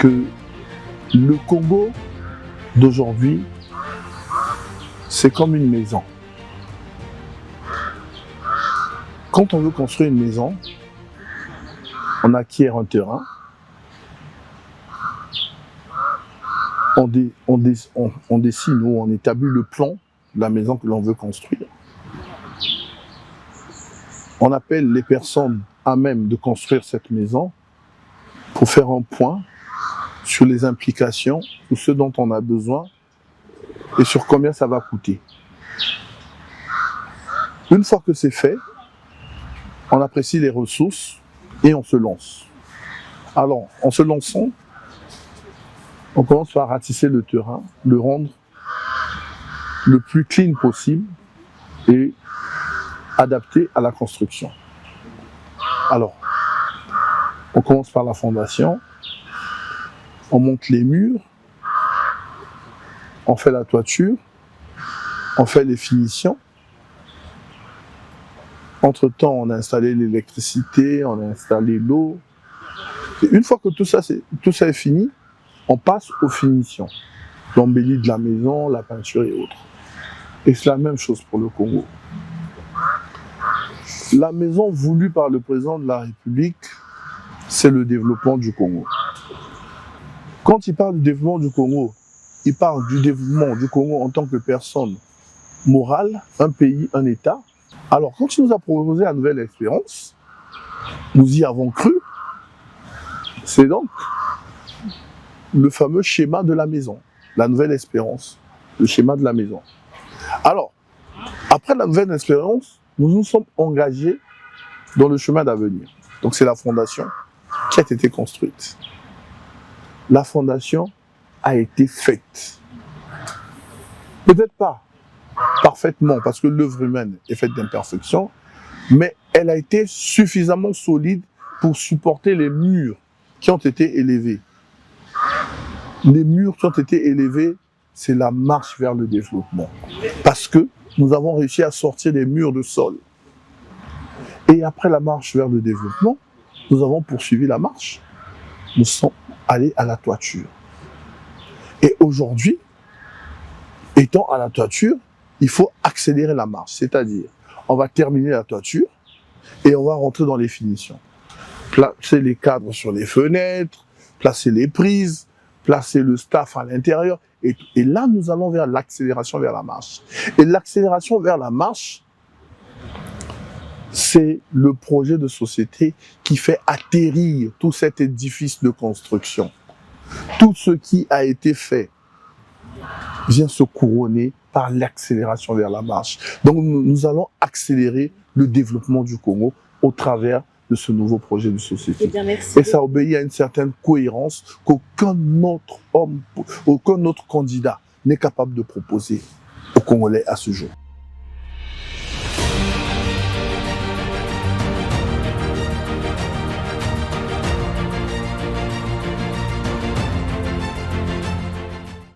que le Congo d'aujourd'hui, c'est comme une maison. Quand on veut construire une maison, on acquiert un terrain, on dessine ou on établit le plan de la maison que l'on veut construire. On appelle les personnes à même de construire cette maison pour faire un point sur les implications, sur ce dont on a besoin et sur combien ça va coûter. Une fois que c'est fait, on apprécie les ressources et on se lance. Alors, en se lançant, on commence par ratisser le terrain, le rendre le plus clean possible et adapté à la construction. Alors, on commence par la fondation, on monte les murs, on fait la toiture, on fait les finitions. Entre-temps, on a installé l'électricité, on a installé l'eau. Et une fois que tout ça est fini, on passe aux finitions. L'embellie de la maison, la peinture et autres. Et c'est la même chose pour le Congo. La maison voulue par le président de la République, c'est le développement du Congo. Quand il parle du développement du Congo, il parle du développement du Congo en tant que personne morale, un pays, un État. Alors, quand il nous a proposé la Nouvelle Espérance, nous y avons cru. C'est donc le fameux schéma de la maison, la Nouvelle Espérance, le schéma de la maison. Alors, après la Nouvelle Espérance, nous nous sommes engagés dans le chemin d'avenir. Donc, c'est la fondation qui a été construite. La fondation a été faite. Peut-être pas parfaitement, parce que l'œuvre humaine est faite d'imperfections, mais elle a été suffisamment solide pour supporter les murs qui ont été élevés. Les murs qui ont été élevés, c'est la marche vers le développement. Parce que nous avons réussi à sortir des murs de sol. Et après la marche vers le développement, nous avons poursuivi la marche. Nous sommes allés à la toiture. Et aujourd'hui, étant à la toiture, il faut accélérer la marche. C'est-à-dire, on va terminer la toiture et on va rentrer dans les finitions. Placer les cadres sur les fenêtres, placer les prises, placer le staff à l'intérieur. Et là, nous allons vers l'accélération vers la marche. Et l'accélération vers la marche, c'est le projet de société qui fait atterrir tout cet édifice de construction. Tout ce qui a été fait vient se couronner par l'accélération vers la marche. Donc nous allons accélérer le développement du Congo au travers de ce nouveau projet de société. Eh bien, merci. Et ça obéit à une certaine cohérence qu'aucun autre homme, aucun autre candidat n'est capable de proposer aux Congolais à ce jour.